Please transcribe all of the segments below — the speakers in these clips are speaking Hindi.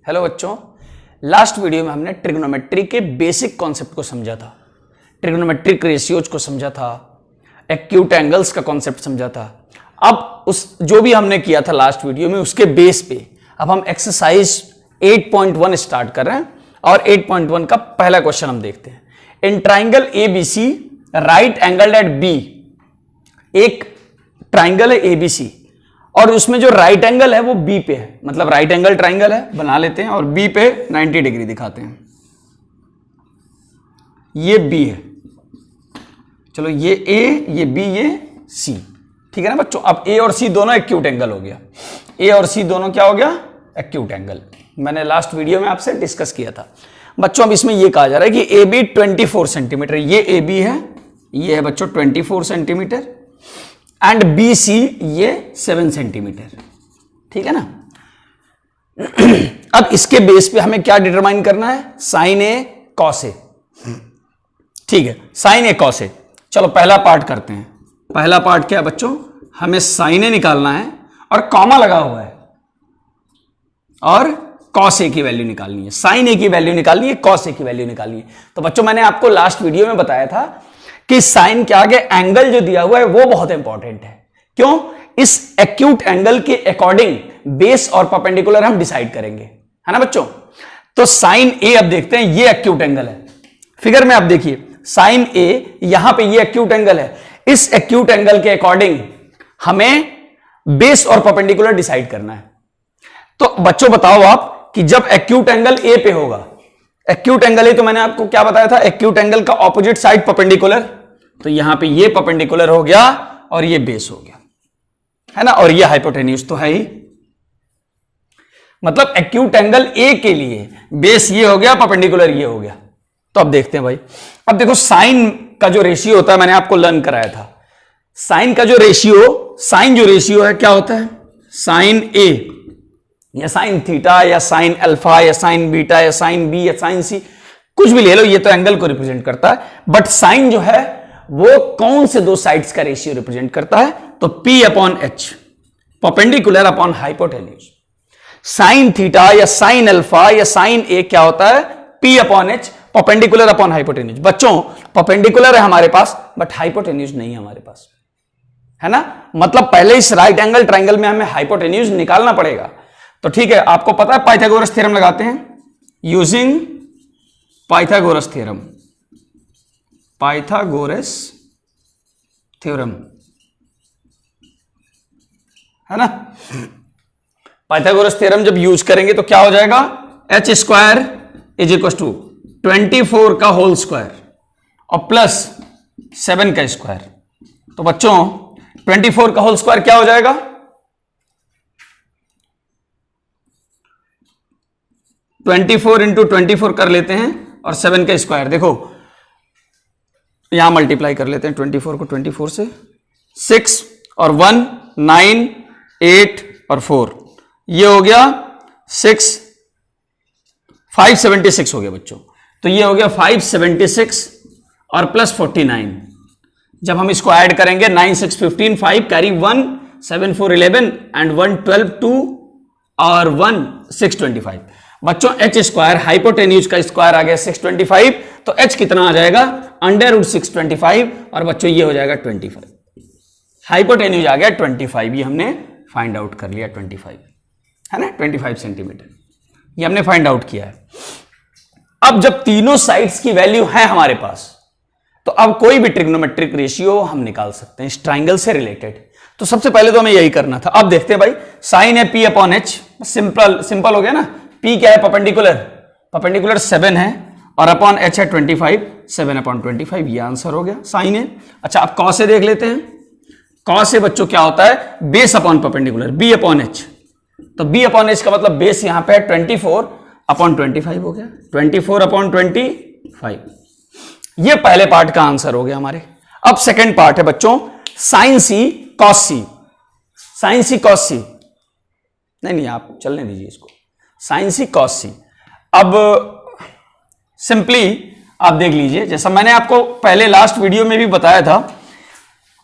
हेलो बच्चों, लास्ट वीडियो में हमने ट्रिग्नोमेट्री के बेसिक कॉन्सेप्ट को समझा था, ट्रिग्नोमेट्रिक रेशियोज को समझा था, एक्यूट एंगल्स का कॉन्सेप्ट समझा था। अब उस जो भी हमने किया था लास्ट वीडियो में उसके बेस पे अब हम एक्सरसाइज 8.1 स्टार्ट कर रहे हैं और 8.1 का पहला क्वेश्चन हम देखते हैं। In triangle ABC right angle at B, एक ट्राइंगल है एबीसी और उसमें जो राइट एंगल है वो बी पे है, मतलब राइट एंगल ट्राइंगल है बना लेते हैं और बी पे 90 डिग्री दिखाते हैं। ये बी है, चलो ये ए, ये बी, ये सी, ठीक है ना बच्चों। अब ए और सी दोनों एक्यूट एंगल हो गया, ए और सी दोनों क्या हो गया, एक्यूट एंगल। मैंने लास्ट वीडियो में आपसे डिस्कस किया था बच्चों। अब इसमें ये कहा जा रहा है कि ए बी 24 सेंटीमीटर, ये ए बी है, ये है बच्चों 24 सेंटीमीटर एंड बी सी ये 7 सेंटीमीटर, ठीक है ना। अब इसके बेस पे हमें क्या डिटरमाइन करना है, साइन ए कॉस ए, ठीक है, साइन ए कॉस ए। चलो पहला पार्ट करते हैं। पहला पार्ट क्या है बच्चों, हमें साइन ए निकालना है और कॉमा लगा हुआ है और कॉस ए की वैल्यू निकालनी है, साइन ए की वैल्यू निकालनी है, कॉस ए की वैल्यू निकालनी है। तो बच्चों मैंने आपको लास्ट वीडियो में बताया था कि साइन के आगे एंगल जो दिया हुआ है वो बहुत इंपॉर्टेंट है। क्यों, इस एक्यूट एंगल के अकॉर्डिंग बेस और परपेंडिकुलर हम डिसाइड करेंगे, है ना बच्चों। तो साइन ए अब देखते हैं, ये एक्यूट एंगल है फिगर में, आप देखिए साइन ए, यहां पे ये एक्यूट एंगल है। इस एक्यूट एंगल के अकॉर्डिंग हमें बेस और परपेंडिकुलर डिसाइड करना है। तो बच्चों बताओ आप कि जब एक्यूट एंगल ए पे होगा, एक्यूट एंगल ए तो मैंने आपको क्या बताया था, एक्यूट एंगल का ऑपोजिट साइड परपेंडिकुलर, तो यहां पे ये परपेंडिकुलर हो गया और ये बेस हो गया, है ना, और ये हाइपोटेन्यूज तो है ही। मतलब एक्यूट एंगल ए के लिए बेस ये हो गया, परपेंडिकुलर ये हो गया। तो अब देखते हैं भाई, अब देखो साइन का जो रेशियो होता है मैंने आपको लर्न कराया था। साइन का जो रेशियो, साइन जो रेशियो है क्या होता है, साइन ए या साइन थीटा या साइन अल्फा या साइन बीटा या साइन बी या साइन सी, कुछ भी ले लो, ये तो एंगल को रिप्रेजेंट करता है। बट साइन जो है वो कौन से दो साइड्स का रेशियो रिप्रेजेंट करता है, तो P upon H, perpendicular upon hypotenuse. Sine theta या साइन अल्फा या साइन ए क्या होता है, P upon H, perpendicular upon hypotenuse. बच्चों परपेंडिकुलर है हमारे पास बट हाइपोटेन्यूज नहीं है हमारे पास, है ना। मतलब पहले इस राइट एंगल ट्राइंगल में हमें हाइपोटेन्यूज निकालना पड़ेगा। तो ठीक है, आपको पता है पाइथागोरस थ्योरम लगाते हैं, using Pythagoras theorem, Pythagoras theorem, है ना। पाइथागोरस थ्योरम जब यूज करेंगे तो क्या हो जाएगा, H square is equal to 24 का होल स्क्वायर और प्लस 7 का स्क्वायर। तो बच्चों 24 का होल स्क्वायर क्या हो जाएगा, 24 इंटू 24 कर लेते हैं और 7 का स्क्वायर, देखो यहां मल्टीप्लाई कर लेते हैं 24 को 24 से, 6 और 1 9 8 और 4, ये हो गया 6, 576 हो गया बच्चों। तो ये हो गया 576 और प्लस 49। जब हम इसको ऐड करेंगे 9 6 15, 5 कैरी 1, 7 4 11 एंड 1 12 2 और 1 6 25। बच्चों एच स्क्वायर, हाइपोटेन्यूज का स्क्वायर आ गया 625, तो एच कितना आ जाएगा, अंडर रूट 625 और बच्चों ये हो जाएगा 25। हाइपोटेन्यूज आ गया 25, ये हमने फाइंड आउट कर लिया 25, है ना, 25 सेंटीमीटर, ये हमने फाइंड आउट किया है। अब जब तीनों साइड्स की वैल्यू है हमारे पास, तो अब कोई भी ट्रिग्नोमेट्रिक रेशियो हम निकाल सकते हैं इस ट्राइंगल से रिलेटेड। तो सबसे पहले तो हमें यही करना था। अब देखते हैं भाई, साइन है P अपॉन H, सिंपल हो गया ना। P क्या है, परपेंडिकुलर, परपेंडिकुलर 7 है और अपॉन H है 25, 7 अपॉन 25, ये आंसर हो गया साइन है। अच्छा अब कॉस से देख लेते हैं। कॉस से बच्चों क्या होता है, base upon perpendicular, B upon H। तो B अपॉन H का मतलब बेस यहां पे 24 अपॉन 25 हो गया, 24 अपॉन 25। ये पहले पार्ट का आंसर हो गया हमारे। अब सेकंड पार्ट है बच्चों, साइन सी कॉस सी, साइन सी कॉस सी, नहीं आप चलने दीजिए इसको, साइन सी कॉस सी। अब सिंपली आप देख लीजिए, जैसा मैंने आपको पहले लास्ट वीडियो में भी बताया था,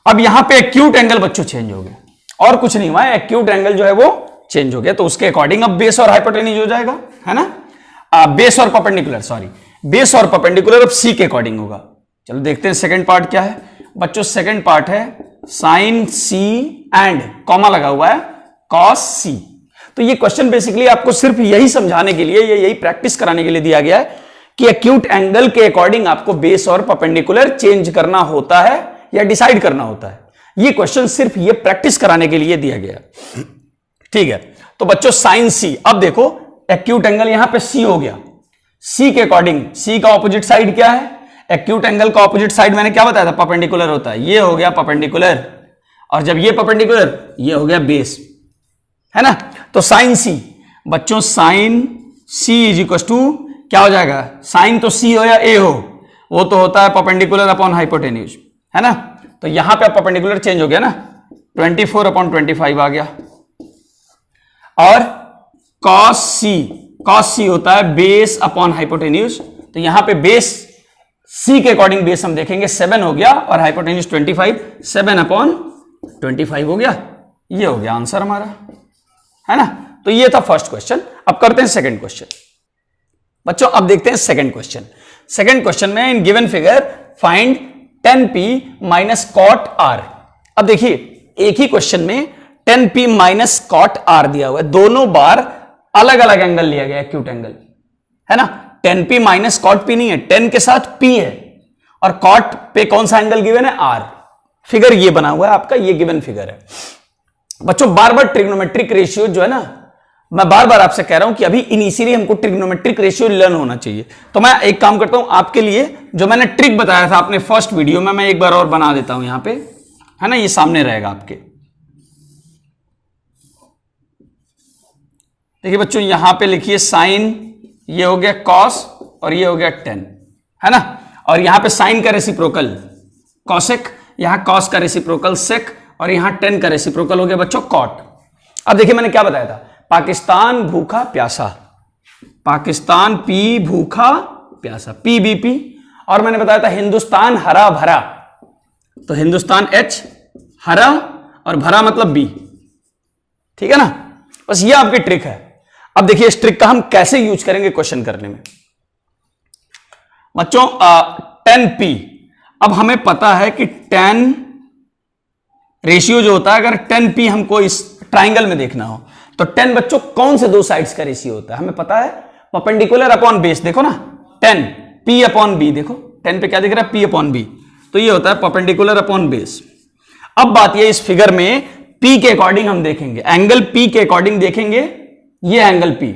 अब यहां पे एक्यूट एंगल बच्चों चेंज हो गया और कुछ नहीं हुआ है, एक्यूट एंगल जो है वो चेंज हो गया, तो उसके अकॉर्डिंग अब बेस और हाइपोटेन्यूज हो जाएगा, है ना। बेस और परपेंडिकुलर, सॉरी, बेस और परपेंडिकुलर अब सी के अकॉर्डिंग होगा। चलो देखते हैं सेकंड पार्ट क्या है बच्चों। सेकंड पार्ट है साइन सी एंड कॉमा लगा हुआ है कॉस सी। तो ये क्वेश्चन बेसिकली आपको सिर्फ यही समझाने के लिए, यही प्रैक्टिस कराने के लिए दिया गया है कि एक्यूट एंगल के अकॉर्डिंग आपको बेस और परपेंडिकुलर चेंज करना होता है या डिसाइड करना होता है। ये क्वेश्चन सिर्फ ये प्रैक्टिस कराने के लिए दिया गया, ठीक है। तो बच्चों साइन सी, अब देखो एक्यूट एंगल यहां पे सी हो गया, सी के अकॉर्डिंग सी का ऑपोजिट साइड क्या है, एक्यूट एंगल का ऑपोजिट साइड मैंने क्या बताया था, परपेंडिकुलर होता है। ये हो गया परपेंडिकुलर, और जब ये परपेंडिकुलर, ये हो गया बेस, है ना। तो साइन सी बच्चों, sine C is equal to क्या हो जाएगा, साइन तो सी हो या ए हो, वो तो होता है परपेंडिकुलर अपॉन हाइपोटेन्यूज, है ना। तो यहां पे परपेंडिकुलर चेंज हो गया ना, 24 अपॉन 25 आ गया। और कॉस सी होता है बेस अपॉन हाइपोटेन्यूज, तो यहां पे बेस सी के अकॉर्डिंग बेस हम देखेंगे 7 हो गया, और हाइपोटेन्यूज 25, 7 अपॉन 25 हो गया। ये हो गया आंसर हमारा, है ना। तो ये था फर्स्ट क्वेश्चन। अब करते हैं सेकंड क्वेश्चन बच्चों। अब देखते हैं सेकंड क्वेश्चन। सेकंड क्वेश्चन में in given figure find 10p minus cot R. अब देखिए एक ही क्वेश्चन में 10p माइनस कॉट आर दिया हुआ है, दोनों बार अलग अलग एंगल लिया गया, एक्यूट एंगल, है ना। 10p माइनस कॉट p नहीं है, 10 के साथ p है, और कॉट पे कौन सा एंगल गिवन है, r। फिगर ये बना हुआ है आपका, ये गिवन फिगर है बच्चों। बार बार ट्रिग्नोमेट्रिक रेशियो जो है ना, मैं बार बार आपसे कह रहा हूं कि अभी इनिशियली हमको ट्रिग्नोमेट्रिक रेशियो लर्न होना चाहिए। तो मैं एक काम करता हूं आपके लिए, जो मैंने ट्रिक बताया था अपने फर्स्ट वीडियो में, मैं एक बार और बना देता हूं यहां पे, है ना। ये सामने रहेगा आपके, देखिए बच्चों यहां पे लिखिए साइन, ये हो गया कॉस, और ये हो गया 10, है ना। और यहां पे साइन का रेसिप्रोकल कॉसेक, यहां कॉस का रेसिप्रोकल सेक, और यहां 10 का रेसिप्रोकल हो गया बच्चों कॉट। अब देखिए मैंने क्या बताया था, पाकिस्तान भूखा प्यासा, पाकिस्तान पी भूखा प्यासा, पी बी पी। और मैंने बताया था हिंदुस्तान हरा भरा, तो हिंदुस्तान एच, हरा और भरा मतलब बी, ठीक है ना। बस ये आपकी ट्रिक है। अब देखिए इस ट्रिक का हम कैसे यूज करेंगे क्वेश्चन करने में बच्चों। 10p, अब हमें पता है कि 10 रेशियो जो होता है, अगर 10p हमको इस ट्राइंगल में देखना हो, तो 10 बच्चों कौन से दो साइड्स का रेशियो होता है, हमें पता है परपेंडिकुलर अपॉन बेस। देखो ना 10 p अपॉन बी, देखो 10 पे क्या दिख रहा है, p अपॉन बी, तो ये होता है परपेंडिकुलर अपॉन बेस। अब बात ये, इस फिगर में p के अकॉर्डिंग हम देखेंगे, एंगल p के अकॉर्डिंग देखेंगे, ये एंगल p,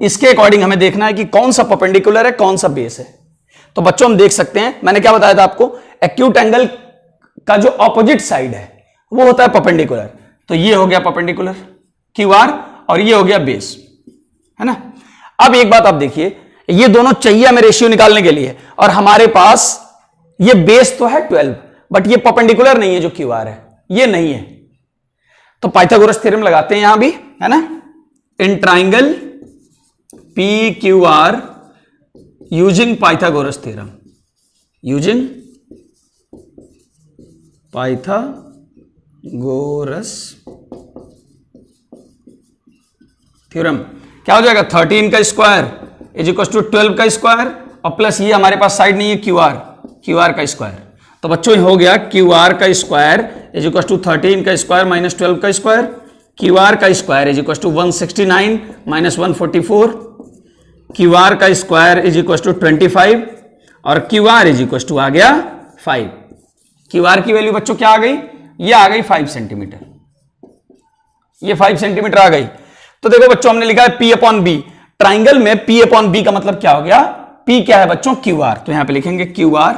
इसके अकॉर्डिंग हमें देखना है कि कौन सा परपेंडिकुलर है, कौन सा बेस है। तो बच्चों हम देख सकते हैं, मैंने क्या बताया था आपको, एक्यूट एंगल का जो ऑपोजिट साइड है वो होता है परपेंडिकुलर। तो ये हो गया परपेंडिकुलर क्यू आर, और ये हो गया बेस, है ना। अब एक बात आप देखिए, ये दोनों चाहिए हमें रेशियो निकालने के लिए, और हमारे पास ये बेस तो है 12, बट ये परपेंडिकुलर नहीं है जो क्यू आर है, ये नहीं है। तो पाइथागोरस थ्योरम लगाते हैं यहां भी, है ना। In triangle P Q R using Pythagoras theorem, using Pythagoras theorem, क्या हो जाएगा, 13 का स्क्वायर इज इक्वल टू 12 का स्क्वायर, और प्लस ये हमारे पास साइड नहीं है क्यू आर का स्क्वायर। तो बच्चों हो गया क्यू आर का स्क्वायर इज इक्वल टू 13 का स्क्वायर माइनस 12 का स्क्वायर, क्यू आर का square is equal to 169 minus 144, Q R का स्क्वायर इज इक्वल टू 25, और Q R is equal to आ गया 5। क्यू आर की वैल्यू बच्चों क्या आ गई, ये आ गई 5 सेंटीमीटर, ये 5 सेंटीमीटर आ गई। तो देखो बच्चों हमने लिखा है P अपॉन बी, ट्राइंगल में P अपॉन बी का मतलब क्या हो गया, P क्या है बच्चों, क्यू आर, तो यहां पे लिखेंगे Q R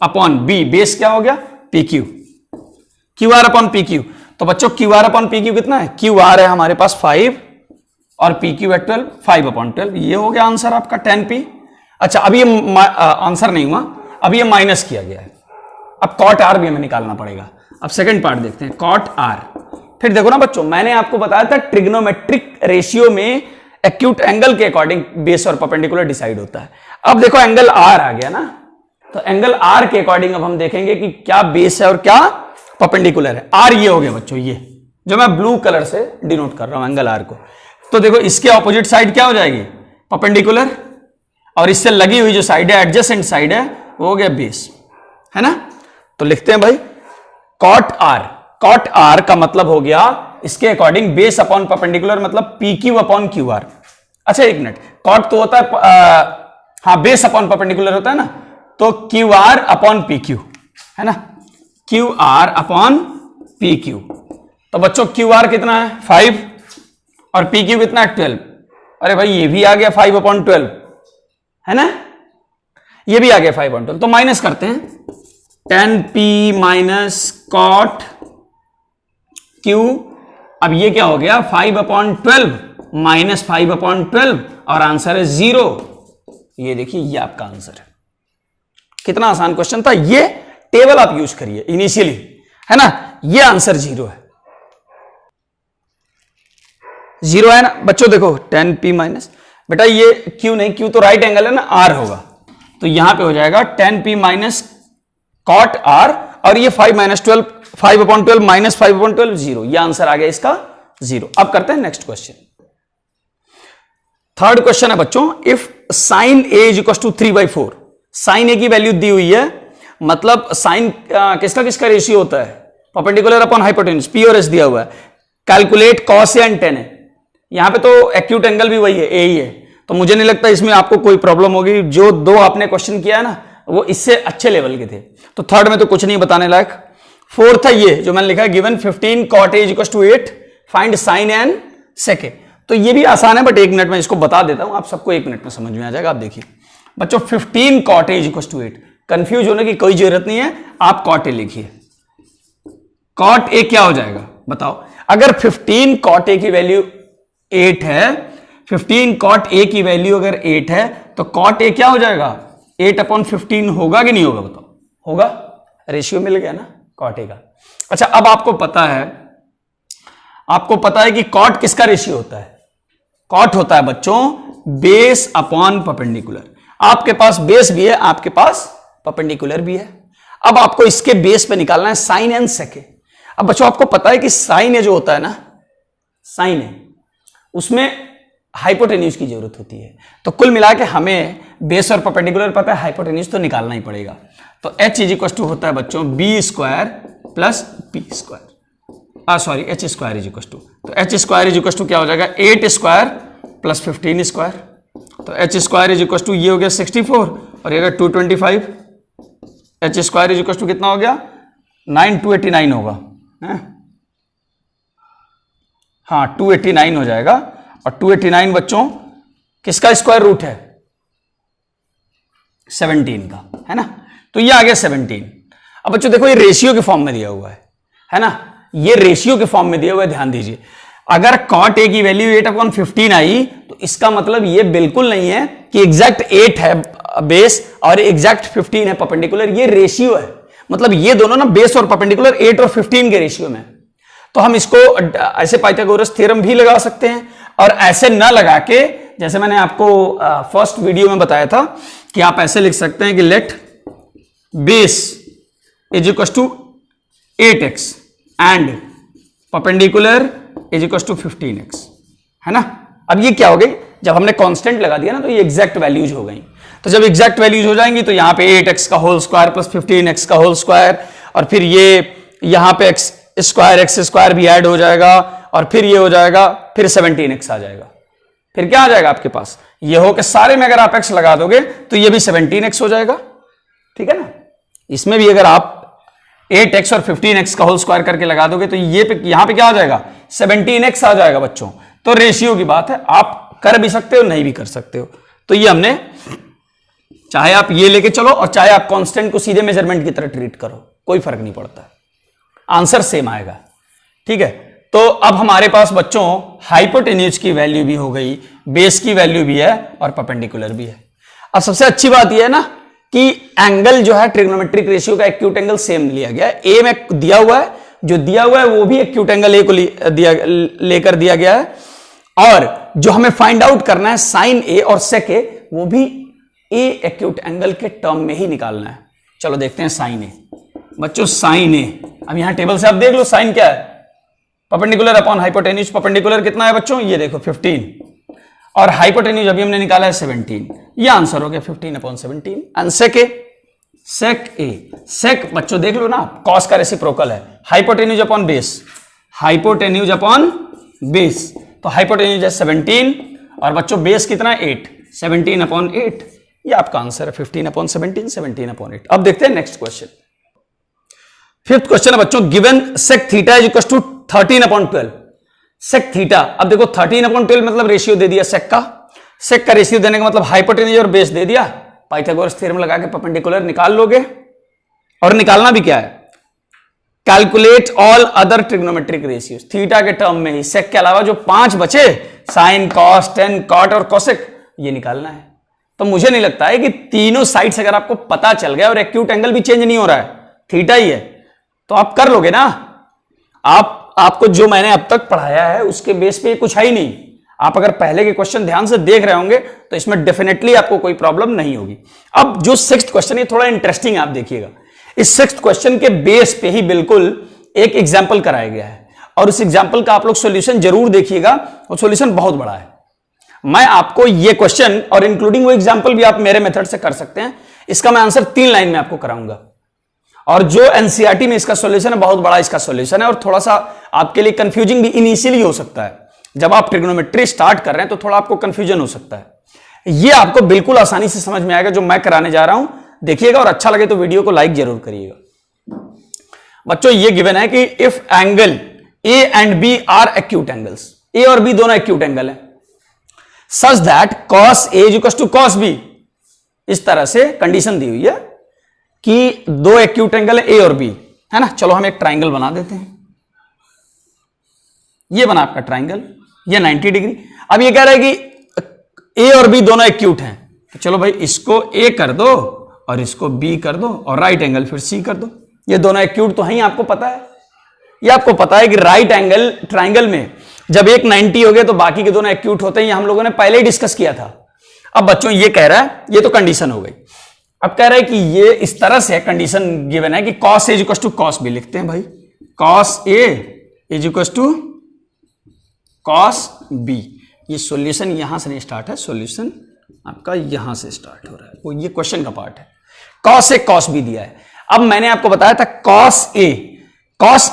upon B, base क्या हो गया P Q, Q R upon P Q. तो बच्चों Q R upon P Q कितना है, क्यू आर है हमारे पास 5 और पी क्यू है 12, 5 अपॉन 12, ये हो गया आंसर आपका 10p। अच्छा अब ये आंसर नहीं हुआ, अब ये माइनस किया गया है, अब कॉट आर भी हमें निकालना पड़ेगा। अब सेकंड पार्ट देखते हैं, कॉट आर। फिर देखो ना बच्चों, मैंने आपको बताया था ट्रिग्नोमेट्रिक रेशियो में एक्यूट एंगल के अकॉर्डिंग बेस और परपेंडिकुलर डिसाइड होता है। अब देखो एंगल आर आ गया ना, तो एंगल आर के अकॉर्डिंग अब हम देखेंगे कि क्या बेस है और क्या परपेंडिकुलर है। आर ये हो गया बच्चों, ये जो मैं ब्लू कलर से डिनोट कर रहा हूं एंगल आर को। तो देखो इसके ऑपोजिट साइड क्या हो जाएगी, परपेंडिकुलर, और इससे लगी हुई जो साइड है, एडजेसेंट साइड है, वो हो गया बेस, है ना। तो लिखते हैं भाई कॉट आर, कॉट आर का मतलब हो गया इसके अकॉर्डिंग बेस अपॉन परपेंडिकुलर, मतलब P Q upon Q R. अच्छा एक मिनट, कॉट तो होता है हाँ बेस अपॉन परपेंडिकुलर होता है ना, तो Q R upon P Q, है ना, Q R upon P Q. तो बच्चों क्यू आर कितना है 5 और पी क्यू कितना है 12। अरे भाई ये भी आ गया 5 अपॉन 12, है ना, ये भी आ गया 5 अपॉन 12। तो माइनस करते हैं 10p माइनस कॉट क्यू। अब ये क्या हो गया 5 अपॉन 12 माइनस 5 अपॉन 12 और आंसर है 0। ये देखिए ये आपका आंसर है। कितना आसान क्वेश्चन था, ये टेबल आप यूज करिए इनिशियली, है ना। ये आंसर 0 है, 0 है ना बच्चों। देखो 10p माइनस, बेटा ये क्यू नहीं, क्यू तो राइट एंगल है ना, आर होगा, तो यहां पे हो जाएगा 10p माइनस कॉट आर, और ये 5 माइनस 12, 5 अपॉन 12 माइनस 5 अपॉन 12 0। ये आंसर आ गया इसका 0। अब करते हैं नेक्स्ट क्वेश्चन। थर्ड क्वेश्चन है बच्चों, if sine A is equal to 3/4, sine A की वैल्यू दी हुई है, मतलब साइन किसका किसका रेशियो होता है, परपेंडिकुलर अपॉन हाइपोटेन्यूज, पी और एस दिया हुआ है। कैलकुलेट कॉस एंड टेन है, यहां पे तो एक्यूट एंगल भी वही है, ए ही है, तो मुझे नहीं लगता इसमें आपको कोई प्रॉब्लम होगी। जो दो आपने क्वेश्चन किया है ना वो इससे अच्छे लेवल के थे, तो थर्ड में तो कुछ नहीं बताने लायक। फोर्थ है ये जो मैंने लिखा है, given 15 cot A is equal to 8, find sine and sec. तो ये भी आसान है, बट 1 मिनट में इसको बता देता हूं, आप सबको 1 मिनट में समझ में आ जाएगा। आप देखिए बच्चों 15 cot A is equal to 8, confuse होने की कोई जरूरत नहीं है, आप कॉट ए लिखिए। कॉट ए क्या हो जाएगा बताओ, अगर 15 कॉट ए की वैल्यू 8 है, 15 कॉट ए की वैल्यू अगर 8 है, तो कॉट ए क्या हो जाएगा 8 अपॉन 15 होगा कि नहीं होगा बताओ, होगा, रेशियो मिल गया ना कॉट ए का। अच्छा अब आपको पता है कि कॉट किसका रेशियो होता है, कॉट होता है बच्चों बेस अपॉन परपेंडिकुलर। आपके पास बेस भी है, आपके पास परपेंडिकुलर भी है। अब आपको इसके बेस पे निकालना है साइन एंड सेक। अब बच्चों आपको पता है कि साइन ए जो होता है ना, साइन ए उसमें हाइपोटेन्यूज की जरूरत होती है, तो कुल मिला के हमें बेस और परपेंडिकुलर पता है, हाइपोटेन्यूज तो निकालना ही पड़ेगा। तो h इज इक्वल टू होता है बच्चों B square plus P square, sorry H square is equal to, तो H square is equal to क्या हो जाएगा 8 स्क्वायर प्लस 15 स्क्वायर, तो H square is equal to ये हो गया 64 और ये हो गया 225, H square is equal to कितना हो गया 9289 होगा, है? हाँ 289 हो जाएगा, और 289 बच्चों किसका स्क्वायर रूट है 17 का, है ना, तो ये आ गया 17। अब बच्चों देखो ये रेशियो के फॉर्म में दिया हुआ है ना, ये रेशियो के फॉर्म में दिया हुआ है, ध्यान दीजिए। अगर कॉट ए की वैल्यू 8/15 आई, तो इसका मतलब ये बिल्कुल नहीं है कि एग्जैक्ट 8 है बेस और एग्जैक्ट 15 है परपेंडिकुलर, ये रेशियो है, मतलब ये दोनों ना बेस और परपेंडिकुलर 8 और 15 के रेशियो में। तो हम इसको ऐसे पाइथागोरस थ्योरम भी लगा सकते हैं, और ऐसे ना लगा के जैसे मैंने आपको फर्स्ट वीडियो में बताया था कि आप ऐसे लिख सकते हैं कि let base is equal to 8x and perpendicular is equal to 15x, है ना। अब ये क्या हो गई, जब हमने कांस्टेंट लगा दिया ना तो ये एग्जैक्ट वैल्यूज हो गई। तो जब एग्जैक्ट वैल्यूज हो जाएंगी तो यहाँ पे 8x का होल स्क्वायर प्लस 15x का होल स्क्वायर, और फिर ये यहाँ पे x स्क्वायर भी ऐड हो जाएगा, और फिर ये हो जाएगा, फिर 17x आ जाएगा, फिर क्या आ जाएगा आपके पास, ये हो के सारे में अगर आप x लगा दोगे तो ये भी 17x हो जाएगा, ठीक है ना। इसमें भी अगर आप 8x और 15x का होल स्क्वायर करके लगा दोगे तो ये पे यहां पे क्या आ जाएगा 17x आ जाएगा बच्चों। तो रेशियो की बात है, आप कर भी सकते हो नहीं भी कर सकते हो। तो ये हमने, चाहे आप ये लेके चलो और चाहे आप कांस्टेंट को सीधे मेजरमेंट की तरह ट्रीट करो, कोई फर्क नहीं पड़ता, आंसर सेम आएगा, ठीक है। तो अब हमारे पास बच्चों हाइपोटेन्यूज की वैल्यू भी हो गई, बेस की वैल्यू भी है और परपेंडिकुलर भी है। अब सबसे अच्छी बात यह है ना कि एंगल जो है ट्रिग्नोमेट्रिक रेशियो का एक्यूट एंगल सेम लिया गया है, ए में दिया हुआ है, जो दिया हुआ है वो भी एक्यूट एंगल ए को लेकर दिया गया है, और जो हमें फाइंड आउट करना है साइन ए और सेक ए, वो भी ए एक्यूट एंगल के टर्म में ही निकालना है। चलो देखते हैं साइन ए। बच्चों साइन ए, अब यहां टेबल से आप देख लो साइन क्या है, परपेंडिकुलर अपॉन हाइपोटेन्यूज, परपेंडिकुलर कितना है बच्चों, ये देखो 15, और हाइपोटेन्यूज अभी हमने निकाला है 17। ये आंसर हो गया 15/17। एंड सेक ए, सेक बच्चों देख लो ना, कॉस का रेसिप्रोकल है, hypotenuse upon base, hypotenuse upon base, तो हाइपोटेन्यूज है 17 और बच्चों बेस कितना है 8, 17/8। ये आपका आंसर है 15/17, 17/8। अब देखते हैं नेक्स्ट क्वेश्चन। फिफ्थ क्वेश्चन है बच्चों, given sec theta is equal to 13/12। Sec theta, अब देखो 13/12 मतलब रेशियो दे दिया सेक का रेशियो देने का मतलब हाइपोटेन्यूज और बेस दे दिया। पाइथागोरस थ्योरम लगा के परपेंडिकुलर निकाल लोगे, और निकालना भी क्या है, calculate all other trigonometric ratios, theta के टर्म में ही सेक के अलावा जो 5 बचे, साइन, कॉस, टेन, कॉट और कोसेक, ये निकालना है। तो मुझे नहीं लगता है कि तीनों साइड्स अगर आपको पता चल गया और एक्यूट एंगल भी चेंज नहीं हो रहा है, थीटा ही है, तो आप कर लोगे ना। आपको जो मैंने अब तक पढ़ाया है उसके बेस पे कुछ है ही नहीं। आप अगर पहले के क्वेश्चन ध्यान से देख रहे होंगे तो इसमें डेफिनेटली आपको कोई प्रॉब्लम नहीं होगी। अब जो सिक्स्थ क्वेश्चन है थोड़ा इंटरेस्टिंग, आप देखिएगा। इस सिक्स्थ क्वेश्चन के बेस पे ही बिल्कुल एक एग्जाम्पल कराया गया है, और उस एग्जाम्पल का आप लोग सॉल्यूशन जरूर देखिएगा, वो सॉल्यूशन बहुत बड़ा है। मैं आपको ये क्वेश्चन और इंक्लूडिंग वो एग्जाम्पल भी आप मेरे मेथड से कर सकते हैं। इसका मैं आंसर 3 लाइन में आपको कराऊंगा, और जो एनसीईआरटी में इसका सॉल्यूशन है बहुत बड़ा इसका सॉल्यूशन है, और थोड़ा सा आपके लिए कंफ्यूजिंग भी इनिशियली हो सकता है। जब आप ट्रिग्नोमेट्री स्टार्ट कर रहे हैं तो थोड़ा आपको कंफ्यूजन हो सकता है। ये आपको बिल्कुल आसानी से समझ में आएगा जो मैं कराने जा रहा हूं, देखिएगा, और अच्छा लगे तो वीडियो को लाइक जरूर करिएगा। बच्चों ये गिवन है कि if angle A and B are acute angles, A और बी दोनों एक्यूट एंगल है, such that cos A is equal to cos B, इस तरह से कंडीशन दी हुई है कि दो एक्यूट एंगल है ए और बी, है ना। चलो हम एक ट्राइंगल बना देते हैं। ये बना आपका ट्राइंगल, ये 90 डिग्री। अब ये कह रहा है कि ए और बी दोनों एक्यूट हैं, तो चलो भाई इसको ए कर दो और इसको बी कर दो, और राइट एंगल फिर सी कर दो। ये दोनों एक्यूट तो हैं, आपको पता है। ये आपको पता है कि राइट एंगल ट्राइंगल में जब एक 90 हो गया तो बाकी के दोनों एक्यूट होते हैं, ये हम लोगों ने पहले ही डिस्कस किया था। अब बच्चों ये कह रहा है, ये तो कंडीशन हो गई। अब कह रहा है कि ये इस तरह से कंडीशन गिवन है कि cos A equal to cos B लिखते हैं भाई, cos A equal to cos B। ये सॉल्यूशन यहां से नहीं स्टार्ट है, सॉल्यूशन आपका यहां से स्टार्ट हो रहा है, वो ये क्वेश्चन का पार्ट है। cos A cos B दिया है। अब मैंने आपको बताया था cos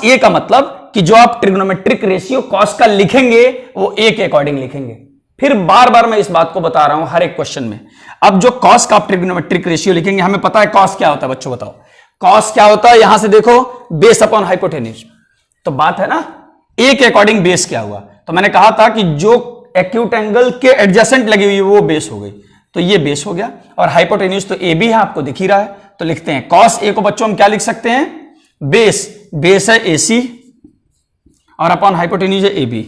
A का मतलब कि जो आप ट्रिग्नोमेट्रिक रेशियो cos का लिखेंगे वो A के अकॉर्डिंग लिखेंगे। फिर बार बार मैं इस बात को बता रहा हूं हर एक क्वेश्चन में। अब जो cos का आप ट्रिग्नोमेट्रिक रेशियो लिखेंगे, हमें पता है cos क्या होता है, बच्चों बताओ cos क्या होता है। यहां से देखो बेस अपॉन हाइपोटेन्यूज, तो बात है ना A के अकॉर्डिंग बेस क्या हुआ। तो मैंने कहा था कि जो एक्यूट एंगल के एडजेसेंट लगी हुई है वो बेस हो गई, तो ये बेस हो गया, और हाइपोटेन्यूज तो ए बी है, आपको दिख ही रहा है। तो लिखते हैं cos A को बच्चों हम क्या लिख सकते हैं, बेस है AC और अपॉन हाइपोटेन्यूज है AB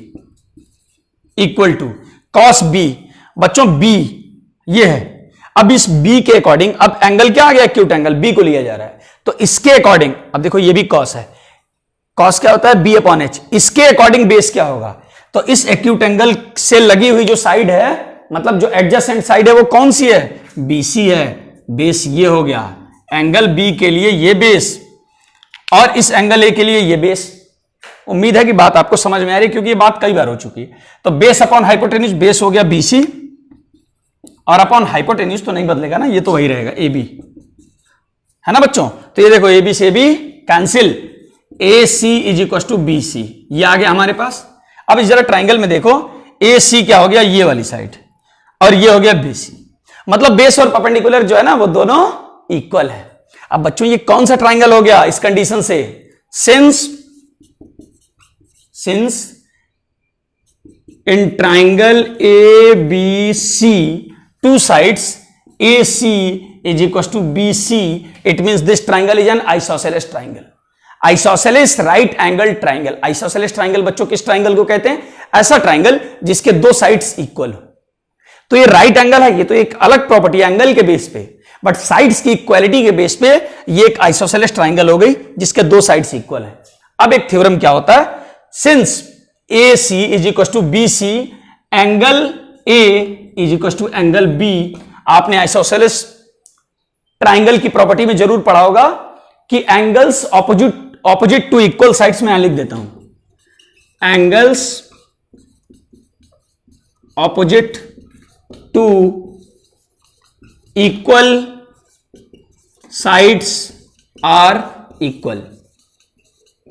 equal to cos B। बच्चों B ये है। अब इस B के अकॉर्डिंग अब एंगल क्या आ गया, एक्यूट एंगल B को लिया जा रहा है, तो इसके अकॉर्डिंग अब देखो ये भी cos है, cos क्या होता है B अपॉन H, इसके अकॉर्डिंग बेस क्या होगा। तो इस एक्यूट एंगल से लगी हुई जो साइड है, मतलब जो एडजेसेंट साइड है वो कौन सी है, BC है, बेस ये हो गया। एंगल B के लिए ये बेस और इस एंगल A के लिए ये बेस। उम्मीद है कि बात आपको समझ में आ रही है, क्योंकि ये बात कई बार हो चुकी है। तो बेस अपॉन हाइपोटेन्यूज, बेस हो गया BC और अपॉन हाइपोटेन्यूज तो नहीं बदलेगा ना, ये तो वही रहेगा AB, है ना बच्चों। तो ये देखो AB से AB cancel, AC is equal to BC, ये आ गया हमारे पास। अब इस जरा ट्राइंगल में देखो AC क्या हो गया, ये वाली साइड, और ये हो गया BC, मतलब बेस और परपेंडिकुलर जो है ना वो दोनों इक्वल है। अब बच्चों ये कौन सा ट्राइंगल हो गया इस कंडीशन से, since in triangle ABC two sides AC is equals to BC, it means this triangle is an isosceles triangle, isosceles right angle triangle। isosceles triangle बच्चों किस ट्राइंगल को कहते हैं, ऐसा ट्राइंगल जिसके दो साइड्स इक्वल हो। तो ये राइट एंगल है, ये तो एक अलग प्रॉपर्टी एंगल के बेस पे, बट साइड्स की इक्वालिटी के बेस पे ये एक आइसोसेलेस ट्राइंगल हो गई जिसके दो साइड्स इक्वल है। अब एक थ्योरम क्या होता है, since AC is equal to BC, angle A is equal to angle B। आपने आइसोसेलेस ट्राइंगल की प्रॉपर्टी में जरूर पढ़ा होगा कि angles opposite to equal sides में यहां लिख देता हूं, angles opposite to equal sides are equal,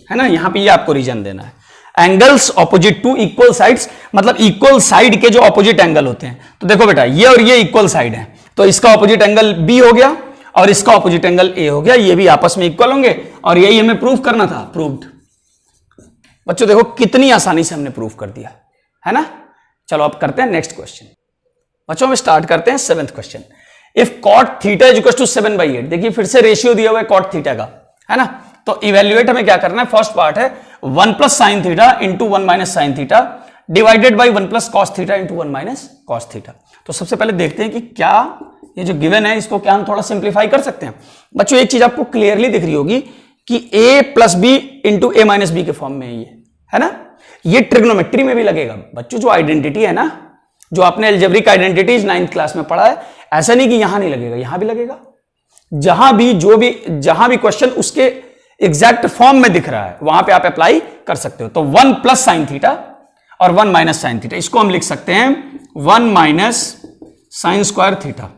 है ना। यहां पे ये आपको रीजन देना है। Angles opposite to equal sides मतलब इक्वल साइड के जो ऑपोजिट एंगल होते हैं। तो देखो बेटा, ये और ये इक्वल साइड है, तो इसका ऑपोजिट एंगल बी हो गया और इसका ऑपोजिट एंगल ए हो गया, ये भी आपस में इक्वल होंगे और यही हमें प्रूव करना था। प्रूव्ड। बच्चों देखो कितनी आसानी से हमने प्रूव कर दिया, है ना। चलो अब करते हैं नेक्स्ट क्वेश्चन। बच्चों हम स्टार्ट करते हैं 7th question. If cot theta is equal to 7/8, देखिए फिर से रेशियो दिया हुआ है कॉट थीटा का, है ना। तो इवेल्युएट हमें क्या करना है, फर्स्ट पार्ट है 1 plus sine theta into 1 minus sine theta divided by 1 plus cos theta into 1 minus cos theta. तो सबसे पहले देखते हैं कि क्या ये जो गिवन है इसको क्या हम थोड़ा सिंप्लीफाई कर सकते हैं। बच्चों एक चीज आपको क्लियरली दिख रही होगी कि a plus B into A minus B के फॉर्म में है ना। ये ट्रिग्नोमेट्री में भी लगेगा बच्चों, जो आइडेंटिटी है ना, जो आपने अलजेब्रिक आइडेंटिटीज 9th क्लास में पढ़ा है, ऐसा नहीं कि यहां नहीं लगेगा, यहां भी लगेगा। जहां भी क्वेश्चन उसके एग्जैक्ट फॉर्म में दिख रहा है वहां पे आप अप्लाई कर सकते हो। तो 1 प्लस साइन थीटा और 1 माइनस साइन थीटा, इसको हम लिख सकते हैं 1 माइनस साइन स्क्वायर थीटा।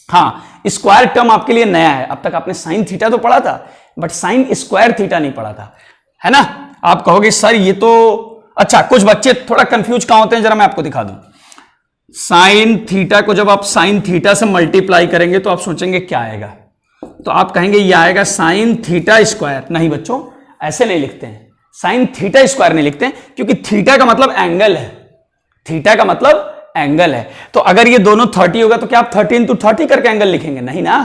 हाँ, स्क्वायर टर्म आपके लिए नया है, अब तक आपने साइन थीटा तो पढ़ा था बट साइन स्क्वायर थीटा नहीं पढ़ा था, है ना। आप कहोगे सर ये तो, अच्छा कुछ बच्चे थोड़ा कंफ्यूज कहां होते हैं, जरा मैं आपको दिखा दूं। साइन थीटा को जब आप साइन थीटा से मल्टीप्लाई करेंगे तो आप सोचेंगे क्या आएगा, तो आप कहेंगे ये आएगा साइन थीटा स्क्वायर। नहीं बच्चों, ऐसे नहीं लिखते हैं, साइन थीटा स्क्वायर नहीं लिखते हैं, क्योंकि थीटा का मतलब एंगल है, थीटा का मतलब एंगल है। तो अगर ये दोनों 30 होगा तो क्या आप 30 into 30 करके एंगल लिखेंगे, नहीं ना।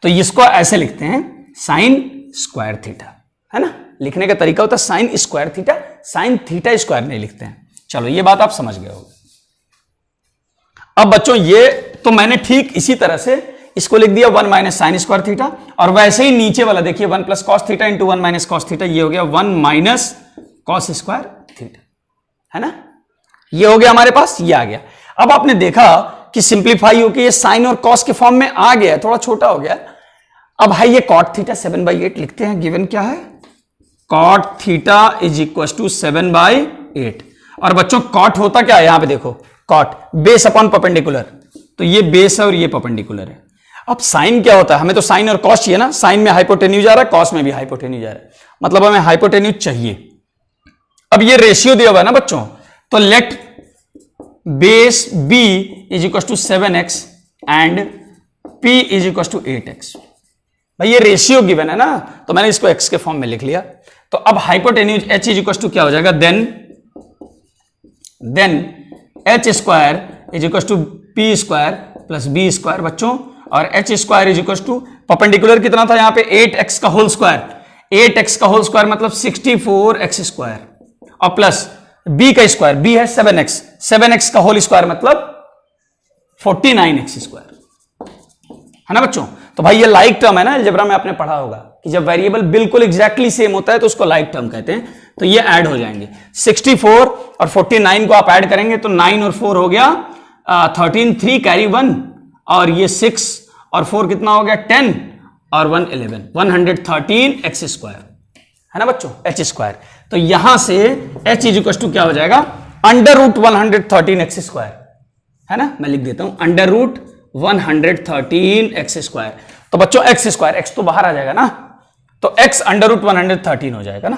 तो इसको ऐसे लिखते हैं साइन स्क्वायर थीटा, है ना। लिखने का तरीका होता है sine square theta, sine theta square नहीं लिखते हैं। चलो ये बात आप समझ गए होंगे। अब बच्चों ये तो मैंने ठीक इसी तरह से इसको लिख दिया 1 माइनस साइन स्क्वायर थीटा, और वैसे ही नीचे वाला देखिए 1 plus cos theta into 1 minus cos theta, ये हो गया 1 माइनस कॉस स्क्वायर थीटा, है ना। ये हो गया हमारे पास, ये आ गया। अब आपने देखा कि सिंप्लीफाई होकर ये साइन और कॉस के फॉर्म में आ गया, थोड़ा छोटा हो गया। अब भाई ये कॉट थीटा 7/8 लिखते हैं, गिवन क्या है, cot theta is equal to 7/8। और बच्चों कॉट होता क्या है, यहां पे देखो, कॉट बेस अपॉन परपेंडिकुलर, तो ये बेस है और ये परपेंडिकुलर है। अब साइन क्या होता है, हमें तो साइन और कॉस चाहिए ना, साइन में हाइपोटेन्यूज आ रहा है, कॉस में भी हाइपोटेन्यूज आ रहा है, मतलब हमें हाइपोटेन्यूज चाहिए। अब ये रेशियो दिया हुआ है ना बच्चों, तो let base b is equal to 7x and p is equal to 8x। भाई ये रेशियो गिवन है ना, तो मैंने इसको x के फॉर्म में लिख लिया। तो अब hypotenuse h is equal to क्या हो जाएगा, then h square is equal to p square plus b square बच्चों, और h square is equal to perpendicular कितना था यहाँ पे 8x का होल स्क्वायर, 8x का होल स्क्वायर मतलब 64x स्क्वायर, और प्लस b का स्क्वायर, b है 7x, 7x का होल स्क्वायर मतलब 49x स्क्वायर, है ना बच्चों। तो भाई ये लाइक टर्म है ना, अलजेब्रा में आपने पढ़ा होगा कि जब वेरिएबल बिल्कुल एग्जैक्टली सेम होता है तो उसको लाइक टर्म कहते हैं। तो ये ऐड हो जाएंगे, 64 और 49 को आप ऐड करेंगे तो 9 और 4 हो गया 13, 3 कैरी 1, और ये 6 और 4 कितना हो गया 10, और 1 11, 113x स्क्वायर, है ना बच्चों, h स्क्वायर। तो यहां से h इज इक्वल टू क्या हो जाएगा, अंडर रूट 113x स्क्वायर, है ना। मैं लिख देता हूं अंडर रूट 113x स्क्वायर। तो बच्चों x स्क्वायर, x तो बाहर आ जाएगा ना, तो x अंडर रूट 113 हो जाएगा ना।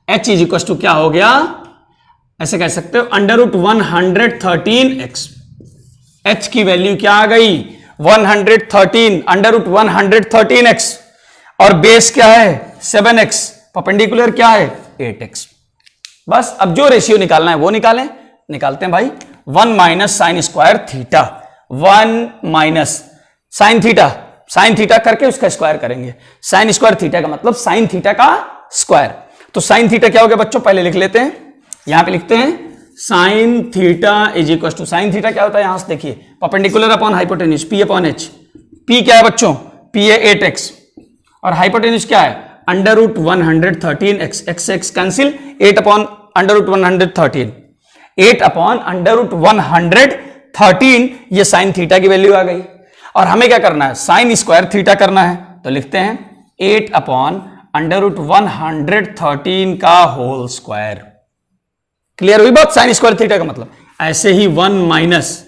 h इज इक्वल टू क्या हो गया, ऐसे कह सकते हो अंडर रूट 113x, h की वैल्यू क्या आ गई 113 अंडर रूट 113x, और बेस क्या है 7x, परपेंडिकुलर क्या है 8x। बस अब जो रेशियो निकालना है वो निकालते हैं भाई। 1 minus sine square theta, 1 minus sine theta करके उसका स्क्वायर करेंगे। साइन स्क्वायर थीटा का मतलब साइन थीटा का स्क्वायर। तो साइन थीटा क्या हो गया बच्चों, पहले लिख लेते हैं, यहां पे लिखते हैं sine theta is equal to, sine theta क्या होता है यहां से देखिए, perpendicular upon hypotenuse, P upon H. P क्या है बच्चों, पी है 8x, और हाइपोटेन्यूज क्या है under root 113x, x cancel, 8 upon under root 113, 8 upon under root 113, ये साइन थीटा की वैल्यू आ गई। और हमें क्या करना है, साइन स्क्वायर थीटा करना है, तो लिखते हैं 8 अपॉन √113 का होल स्क्वायर। क्लियर हुई बात? साइन स्क्वायर थीटा का मतलब ऐसे ही 1 माइनस,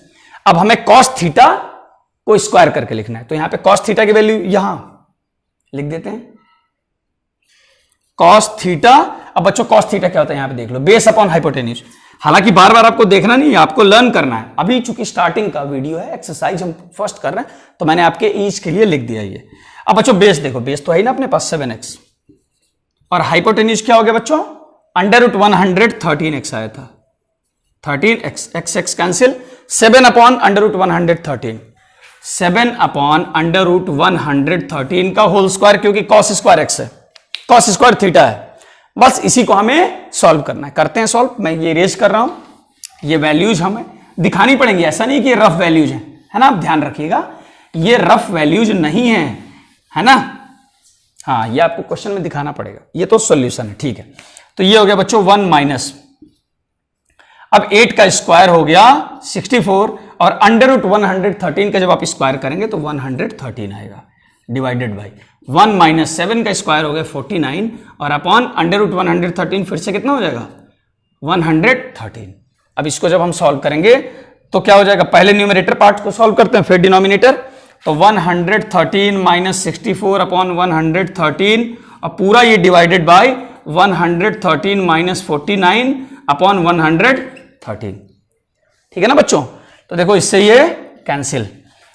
अब हमें कॉस थीटा को स्क्वायर करके लिखना है, तो यहां पे कॉस थीटा की वैल्यू यहां लिख देते हैं, कॉस थीटा। अब बच्चों कॉस थीटा क्या होता है यहां पे देख लो, बेस अपॉन हाइपोटेन्यूज। हालांकि बार बार आपको देखना नहीं है, आपको लर्न करना है। अभी चूंकि स्टार्टिंग का वीडियो है, एक्सरसाइज हम फर्स्ट कर रहे हैं, तो मैंने आपके ईच के लिए लिख दिया ये। अब बच्चों बेस देखो, बेस तो है ना अपने पास 7x, और हाइपोटेन्यूज क्या हो गया बच्चों, √113x आया था, 13x, x cancel, 7 upon √113, 7 upon √113 का होल स्क्वायर, क्योंकि कॉस स्क्वायर x है, कॉस स्क्वायर थीटा है। बस इसी को हमें सॉल्व करना है, करते हैं सॉल्व। मैं ये रेज कर रहा हूं, ये वैल्यूज हमें दिखानी पड़ेंगी, ऐसा नहीं कि ये रफ वैल्यूज हैं, है ना, आप ध्यान रखिएगा, ये रफ वैल्यूज नहीं है ना। हाँ, ये आपको क्वेश्चन में दिखाना पड़ेगा, ये तो सॉल्यूशन है, ठीक है। तो ये हो गया बच्चों 1 माइनस, अब 8 का स्क्वायर हो गया 64, और √113 का जब आप स्क्वायर करेंगे तो 113 आएगा, डिवाइडेड बाई 1 माइनस 7 का स्क्वायर हो गया 49, और अपॉन √113 फिर से कितना हो जाएगा 113। अब इसको जब हम सॉल्व करेंगे तो क्या हो जाएगा, पहले न्यूमरेटर पार्ट को सॉल्व करते हैं, फिर डिनोमिनेटर। तो 113 माइनस 64 अपॉन 113, और पूरा ये डिवाइडेड बाई 113 माइनस 49 अपॉन 113, ठीक है ना बच्चों। तो देखो इससे ये कैंसिल,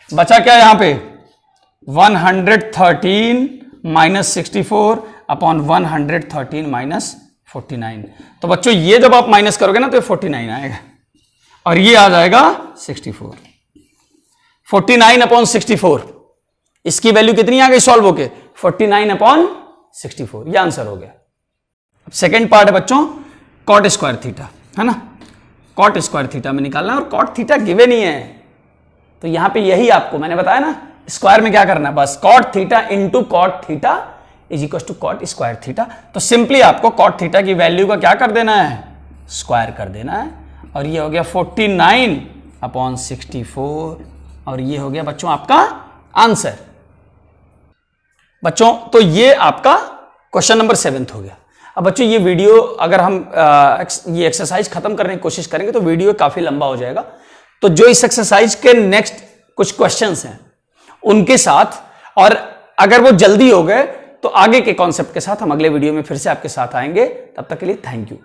बचा क्या यहां पे 113 माइनस 64 अपॉन 113 माइनस 49। तो बच्चों ये जब आप माइनस करोगे ना तो ये 49 आएगा, और ये आ जाएगा 64। 49 अपॉन 64, इसकी वैल्यू कितनी आ गई सॉल्व होके, 49 अपॉन 64, ये आंसर हो गया। अब सेकेंड पार्ट है बच्चों कॉट स्क्वायर थीटा, है ना, कॉट स्क्वायर थीटा में निकालना है, और कॉट थीटा गिवन ही है, तो यहां पे यही आपको मैंने बताया ना, स्क्वायर में क्या करना है, बस cot theta into cot theta is equal to cot square theta. तो सिंपली आपको कॉट थीटा की वैल्यू का क्या कर देना है, स्क्वायर कर देना है, और ये हो गया 49 अपॉन 64, और ये हो गया बच्चों आपका आंसर। बच्चों तो ये आपका क्वेश्चन नंबर 7 हो गया। अब बच्चों ये वीडियो अगर हम ये एक्सरसाइज खत्म करने की कोशिश करेंगे तो वीडियो काफी लंबा हो जाएगा, तो जो इस एक्सरसाइज के नेक्स्ट कुछ क्वेश्चंस हैं उनके साथ, और अगर वो जल्दी हो गए तो आगे के कॉन्सेप्ट के साथ हम अगले वीडियो में फिर से आपके साथ आएंगे। तब तक के लिए थैंक यू।